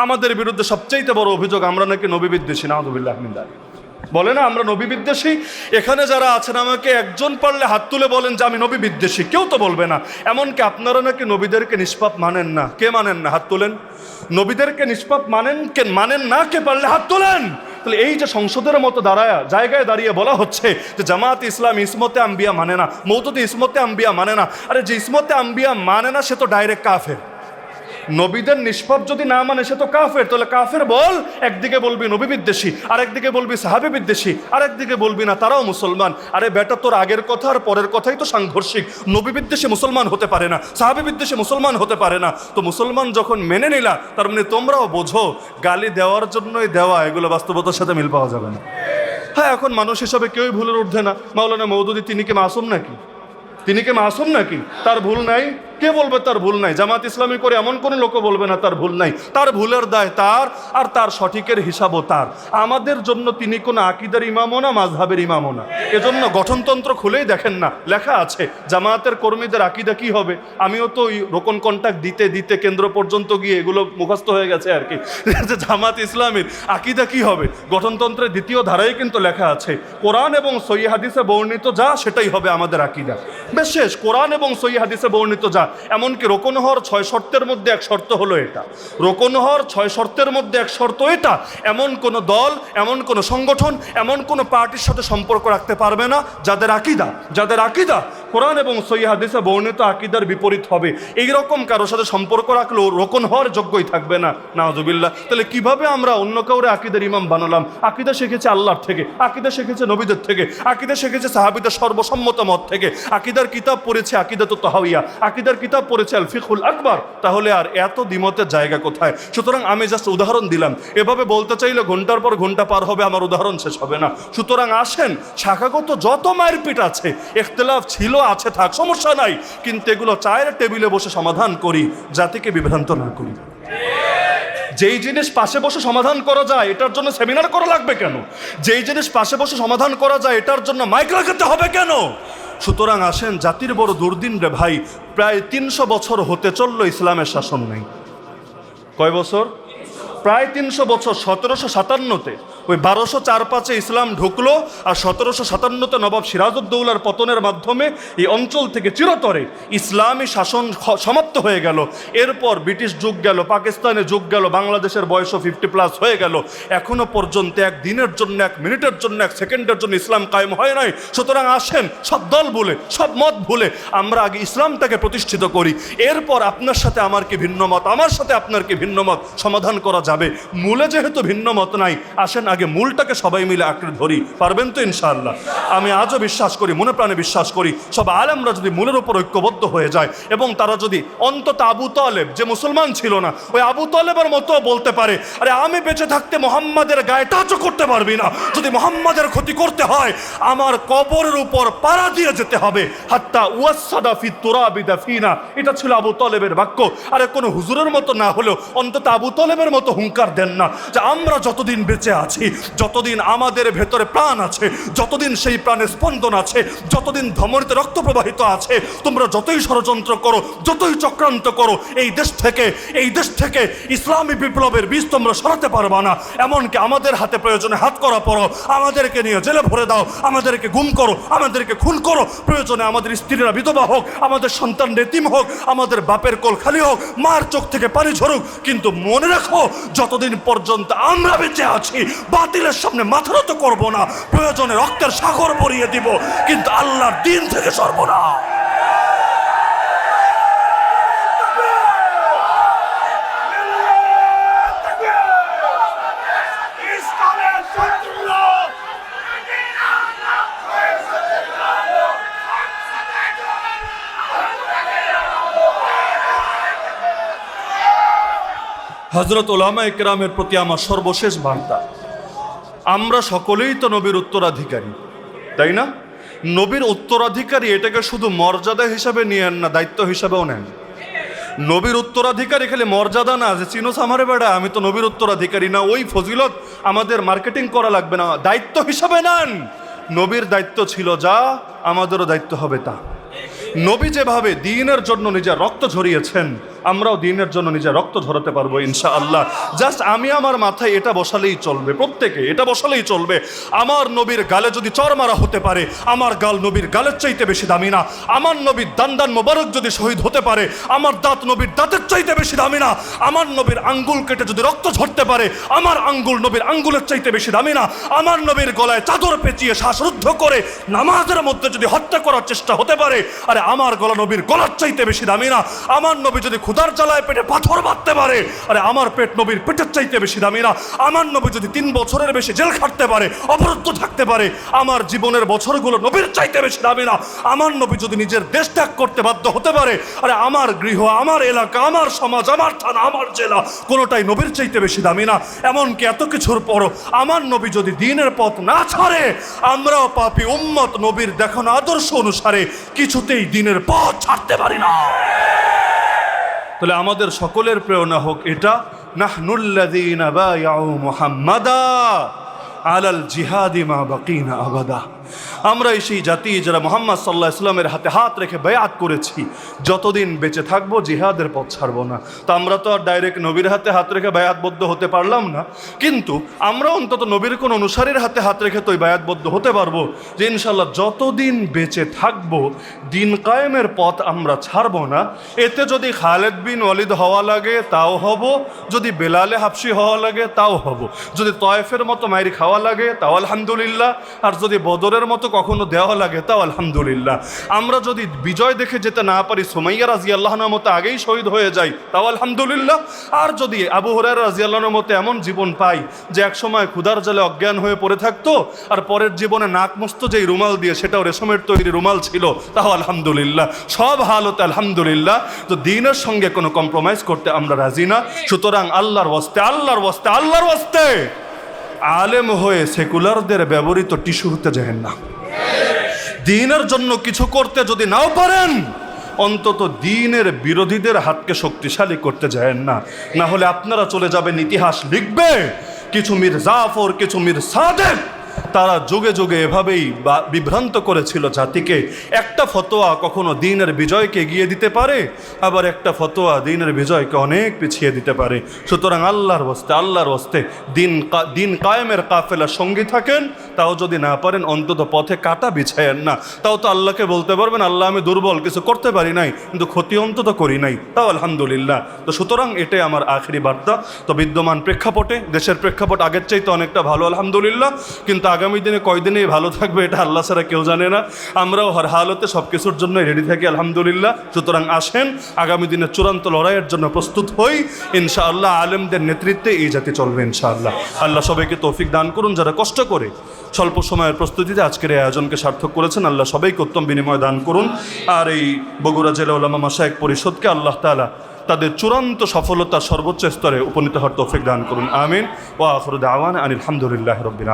আমাদের বিরুদ্ধে সবচাইতে বড় অভিযোগ আমরা নাকি নবী বিদ্বেষী, নাউযুবিল্লাহ মিন যালিক। বলে না আমরা নবী বিদ্বেষী। এখানে যারা আছেন আমাকে একজন পারলে হাত তুলে বলেন যে আমি নবী বিদ্বেষী, কেউ তো বলবে না। এমনকি আপনারা নাকি নবীদেরকে নিষ্পাপ মানেন না। কে মানেন না? হাত তুলেন। নবীদেরকে নিষ্পাপ মানেন না, কে পারলে হাত তুলেন। তাহলে এই যে সংসদের মতো জায়গায় দাঁড়িয়ে বলা হচ্ছে যে জামাত ইসলাম ইসমতে আম্বিয়া মানে না, মওদুদি ইসমতে আম্বিয়া মানে না। আরে যে ইসমতে আম্বিয়া মানে না সে তো ডাইরেক্ট কাফের। নবীদের নিষ্পাপ যদি না মানে সে তো কাফের। তাহলে কাফের বল, একদিকে বলবি নবী বিদ্বেষী, আরেকদিকে বলবি সাহাবী বিদ্বেষী, আরেকদিকে বলবি না তারাও মুসলমান। আরে বেটা, তোর আগের কথা আর পরের কথাই তো সাংঘর্ষিক। নবী বিদ্বেষী মুসলমান হতে পারে না, সাহাবী বিদ্বেষী মুসলমান হতে পারে না। তো মুসলমান যখন মেনে নিলা, তার মানে তোমরাও বোঝো গালি দেওয়ার জন্যই দেওয়া, এগুলো বাস্তবতার সাথে মিল পাওয়া যাবে না। হ্যাঁ, এখন মানুষ হিসাবে কেউই ভুলের ঊর্ধ্বে না। মাওলানা মওদুদি তিনি কি মাসুম নাকি? তিনি কি মাসুম নাকি? তার ভুল নাই? কে বলবে তার ভুল নাই? জামাত ইসলামী করে এমন কোনো লোক বলবে না তার ভুল নাই। তার ভুলের দায় তার, আর তার সঠিকের হিসাবও তার। আমাদের জন্য তিনি কোনো আকিদার ইমামও না, মাযহাবের ইমামও না। এজন্য গঠনতন্ত্র খুলেই দেখেন না, লেখা আছে জামাতের কর্মীদের আকিদা কি হবে। আমিও তো ওই রোকন কন্ট্যাক্ট দিতে দিতে কেন্দ্র পর্যন্ত গিয়ে এগুলো মুখস্থ হয়ে গেছে আর কি, যে জামাত ইসলামীর আকিদা কি হবে। গঠনতন্ত্রের দ্বিতীয় ধারায় কিন্তু লেখা আছে কোরআন এবং সহিহ হাদিসে বর্ণিত যা সেটাই হবে আমাদের আকিদা। বেশ শেষ, কোরআন এবং সহিহ হাদিসে বর্ণিত যা। এমনকি রোকন হওয়ার 6 শর্তের মধ্যে এক শর্ত হলো এটা। রোকন হওয়ার 6 শর্তের মধ্যে এক শর্ত এটা। এমন কোন দল, এমন কোন সংগঠন, এমন কোন পার্টির সাথে সম্পর্ক রাখতে পারবে না যাদের আকিদা কোরআন এবং সহিহ হাদিসে বর্ণিত আকিদার বিপরীত হবে। এইরকম কারোর সাথে সম্পর্ক রাখলেও রোকন হওয়ার যোগ্যই থাকবে না, নাউযুবিল্লাহ। তাহলে কিভাবে আমরা অন্য কাউরে আকিদার ইমাম বানালাম? আকিদা শিখেছে আল্লাহর থেকে, আকিদা শিখেছে নবীদের থেকে, আকিদা শিখেছে সাহাবীদের সর্বসম্মত মত থেকে, আকিদার কিতাব পড়েছে আকিদাতুত তাহাউইয়া, আকিদার কিতাব পড়েছে আল ফিকহুল আকবার। তাহলে আর এত দ্বিমতের জায়গা কোথায়? সুতরাং আমি জাস্ট উদাহরণ দিলাম। এভাবে বলতে চাইলে ঘন্টার পর ঘন্টা পার হবে, আমার উদাহরণ শেষ হবে না। সুতরাং আসেন, শাখাগত যত মারপিট আছে, ইখতিলাফ ছিল, আছে, থাক, সমস্যা নাই, কিন্তু এগুলো চায়ের টেবিলে বসে সমাধান করি, জাতিকে বিভ্রান্ত না করি। যেই জিনিস পাশে বসে সমাধান করা যায় এটার জন্য সেমিনার করা লাগবে কেন? যেই জিনিস পাশে বসে সমাধান করা যায় এটার জন্য মাইক লাগাতে হবে কেন? সুতরাং আসেন, জাতির বড় দুর্দিন রে ভাই, প্রায় 300 বছর হতে চললো ইসলামের শাসন নেই। কয় বছর? প্রায় 300 বছর। 1757-তে ওই 1204-5 ইসলাম ঢুকলো, আর 1757-তে নবাব সিরাজউদ্দৌলার পতনের মাধ্যমে এই অঞ্চল থেকে চিরতরে ইসলামী শাসন সমাপ্ত হয়ে গেল। এরপর ব্রিটিশ যুগ গেল, পাকিস্তানে যুগ গেল, বাংলাদেশের বয়সও 50+ হয়ে গেল। এখনো পর্যন্ত এক দিনের জন্য, এক মিনিটের জন্য, এক সেকেন্ডের জন্য ইসলাম কায়েম হয় নাই। সুতরাং আসেন, সব দল ভুলে, সব মত ভুলে আমরা আগে ইসলামটাকে প্রতিষ্ঠিত করি। এরপর আপনার সাথে আমার কি ভিন্ন মত, আমার সাথে আপনার কি ভিন্ন মত, সমাধান করা যাবে। মূলে যেহেতু ভিন্ন মত নাই, আসেন আগে মূলটাকে সবাই মিলে আঁকড়ে ধরি। পারবেন তো ইনশাআল্লাহ? আমি আজও বিশ্বাস করি, মনে প্রাণে বিশ্বাস করি, সব আলেমরা যদি মূলের উপর ঐক্যবদ্ধ হয়ে যায় এবং তারা যদি অন্তত আবু তালেব, যে মুসলমান ছিল না, ওই আবু তালেবের মতো বলতে পারে, আরে আমি বেঁচে থাকতে মোহাম্মদের গায়ে টাচও করতে পারবি না, যদি মোহাম্মদের ক্ষতি করতে হয় আমার কবরের উপর পাড়া দিয়ে যেতে হবে, হাত্তা ওয়াসাদা ফি তুরাবি দাফিনা। এটা ছিল আবু তালেবের বাক্য। আরে কোনো হুজুরের মতো না হলেও অন্তত আবু তালেবের মতো হুঙ্কার দেন না যে আমরা যতদিন বেঁচে আছি, যতদিন আমাদের ভেতরে প্রাণ আছে, যতদিন সেই প্রাণে স্পন্দন আছে, যতদিন ধমনীতে রক্ত প্রবাহিত আছে, তোমরা যতই ষড়যন্ত্র করো, যতই চক্রান্ত করো, এই দেশ থেকে ইসলামী বিপ্লবের বীজ তোমরা সরাতে পারবা না। এমনকি আমাদের হাতে প্রয়োজনে হাত করা পড়ো, আমাদেরকে নিয়ে জেলে ভরে দাও, আমাদেরকে গুম করো, আমাদেরকে খুন করো, প্রয়োজনে আমাদের স্ত্রীরা বিধবা হোক, আমাদের সন্তান এতিম হোক, আমাদের বাপের কোল খালি হোক, মার চোখ থেকে পানি ঝরুক, কিন্তু মনে রাখো যতদিন পর্যন্ত আমরা বেঁচে আছি বাতিলের সামনে মাথা নত করবো না, প্রয়োজনে রক্তের সাগর ভরিয়ে দিব, কিন্তু আল্লাহর দিন থেকে সরব না। হযরত উলামা ইকরামের প্রতি আমার সর্বশেষ বার্তা, আমরা সকলেই তো নবীর উত্তরাধিকারী, তাই না? নবীর উত্তরাধিকারী এটাকে শুধু মর্যাদা হিসাবে নিয়েন না, দায়িত্ব হিসাবেও নেন। নবীর উত্তরাধিকারী খালি মর্যাদা না, যে চিনোস আমারে বেড়া আমি তো নবীর উত্তরাধিকারী না, ওই ফজিলত আমাদের মার্কেটিং করা লাগবে না, দায়িত্ব হিসাবে নেন। নবীর দায়িত্ব ছিল যা, আমাদেরও দায়িত্ব হবে তা। নবী যেভাবে দ্বীনের জন্য নিজের রক্ত ঝরিয়েছেন, আমরাও দিনের জন্য নিজের রক্ত ঝরাতে পারবো ইনশাআল্লাহ। জাস্ট আমি আমার মাথায় এটা বসালেই চলবে, প্রত্যেকে এটা বসালেই চলবে, আমার নবীর গালে যদি চর মারা হতে পারে, আমার গাল নবীর গালের চাইতে বেশি দামি না। আমার নবীর দান মোবারক যদি শহীদ হতে পারে, আমার দাঁত নবীর দাঁতের চাইতে বেশি দামি না। আমার নবীর আঙ্গুল কেটে যদি রক্ত ঝরতে পারে, আমার আঙ্গুল নবীর আঙ্গুলের চাইতে বেশি দামি না। আমার নবীর গলায় চাদর পেঁচিয়ে শ্বাসরুদ্ধ করে নামাজের মধ্যে যদি হত্যা করার চেষ্টা হতে পারে, আরে আমার গলা নবীর গলার চাইতে বেশি দামি না। আমার নবী যদি ক্ষুধার জ্বালায় পেটে পাথর বাঁধতে পারে, আরে আমার পেট নবীর পেটের চাইতে বেশি দামি না। আমার নবী যদি 3 বছরের বেশি জেল খাটতে পারে, অবরুদ্ধ থাকতে পারে, আমার জীবনের বছরগুলো নবীর চাইতে বেশি দামি না। আমার নবী যদি নিজের দেশ ত্যাগ করতে বাধ্য হতে পারে, আরে আমার গৃহ, আমার এলাকা, আমার সমাজ, আমার থানা, আমার জেলা কোনোটাই নবীর চাইতে বেশি দামি না। এমনকি এত কিছুর পরও আমার নবী যদি দ্বীনের পথ না ছাড়ে, আমরাও পাপী উম্মত নবীর দেখানো আদর্শ অনুসারে কিছুতেই দ্বীনের পথ ছাড়তে পারি না। তাহলে আমাদের সকলের প্রেরণা হোক এটা, নাহনুল্লাযীনা বায়াউ মুহাম্মাদা আলাল জিহাদি মা বাকিনা আবাদা। আমরাই সেই জাতি যারা মুহাম্মদ সাল্লাল্লাহু আলাইহি ওয়াসাল্লামের হাতে হাত রেখে বায়াত করেছি, যতদিন বেঁচে থাকবো জিহাদের পথ ছাড়বো না। তো আমরা তো আর ডাইরেক্ট নবীর হাতে হাত রেখে বায়াতবদ্ধ হতে পারলাম না, কিন্তু আমরা অন্তত নবীর কোন অনুসারীর হাতে হাত রেখে তো বায়াতবদ্ধ হতে পারবো যে ইনশাল্লাহ যতদিন বেঁচে থাকবো দিন কায়েমের পথ আমরা ছাড়বো না। এতে যদি খালেদ বিন ওয়ালিদ হওয়া লাগে তাও হব, যদি বেলালে হাবশি হওয়া লাগে তাও হব, যদি তয়েফের মতো মাইরি খাওয়া লাগে তাও আলহামদুলিল্লাহ, আর যদি বদরের মতো কখনো দেওয়া লাগে তাও আলহামদুলিল্লাহ। আমরা যদি বিজয় দেখে যেতে না পারি, সুমাইয়া রাদিয়াল্লাহু আনহার মতো আগেই শহীদ হয়ে যাই তাও আলহামদুলিল্লাহ। আর যদি আবু হুরায়রা রাদিয়াল্লাহু আনহুর মতো এমন জীবন পাই যে একসময় ক্ষুধার জালে অজ্ঞান হয়ে পড়ে থাকতো, আর পরের জীবনে নাক মুছত যেই রুমাল দিয়ে সেটাও রেশমের তৈরি রুমাল ছিল, তাও আলহামদুলিল্লাহ। সব হালতে আলহামদুলিল্লাহ। তো দ্বীনের সঙ্গে কোনো কম্প্রোমাইজ করতে আমরা রাজি না। সুতরাং আল্লাহর ওয়াস্তে, আল্লাহর ওয়াস্তে, আল্লাহর ওয়াস্তে আলেম হয়ে সেকুলারদের ব্যবহৃত টিস্যু হতে যায় না। দ্বীনের জন্য কিছু করতে যদি নাও পারেন, অন্তত দ্বীনের বিরোধীদের হাতকে শক্তিশালী করতে যায় না। না হলে আপনারা চলে যাবেন, ইতিহাস লিখবে কিছু মীর জাফর, কিছু মীর সাদেক, তারা যুগে যুগে এভাবেই বিভ্রান্ত করেছিল জাতিকে। একটা ফতোয়া কখনো দ্বীনের বিজয়কে এগিয়ে দিতে পারে, আবার একটা ফতোয়া দ্বীনের বিজয়কে অনেক পিছিয়ে দিতে পারে। সুতরাং আল্লাহর ওয়াস্তে, আল্লাহর ওয়াস্তে দিন কায়েমের কাফেলার সঙ্গী থাকেন। তাও যদি না পারেন অন্তত পথে কাটা বিছায়েন না। তাও তো আল্লাহকে বলতে পারবেন, আল্লাহ আমি দুর্বল, কিছু করতে পারি নাই, কিন্তু ক্ষতি অন্তত করি নাই, তাও আলহামদুলিল্লাহ। তো সুতরাং এটাই আমার আখেরি বার্তা। তো বিদ্যমান প্রেক্ষাপটে, দেশের প্রেক্ষাপট আগের চাইতে অনেকটা ভালো আলহামদুলিল্লাহ, কিন্তু আগামী দিনে কয়দিনেই ভালো থাকবে এটা আল্লাহ ছাড়া কেউ জানে না। আমরাও হর হালতে সব কিছুর জন্য রেডি থাকি আলহামদুলিল্লাহ। সুতরাং আসেন আগামী দিনে চূড়ান্ত লড়াইয়ের জন্য প্রস্তুত হই ইনশাআল্লাহ। আলেমদের নেতৃত্বে এই জাতি চলবে ইনশাআল্লাহ। আল্লাহ সবাইকে তৌফিক দান করুন। যারা কষ্ট করে স্বল্প সময়ের প্রস্তুতিতে আজকের এই আয়োজনকে সার্থক করেছেন, আল্লাহ সবাইকে উত্তম বিনিময় দান করুন। আর এই বগুড়া জেলা উলামা মাশায়েখ পরিষদকে আল্লাহ তাআলা তাদের চূড়ান্ত সফলতার সর্বোচ্চ স্তরে উপনীত হওয়ার তৌফিক দান করুন। আমিন। ওয়া আখিরু দাওয়ানা আনিল হামদুলিল্লাহি রাব্বিল আলামিন।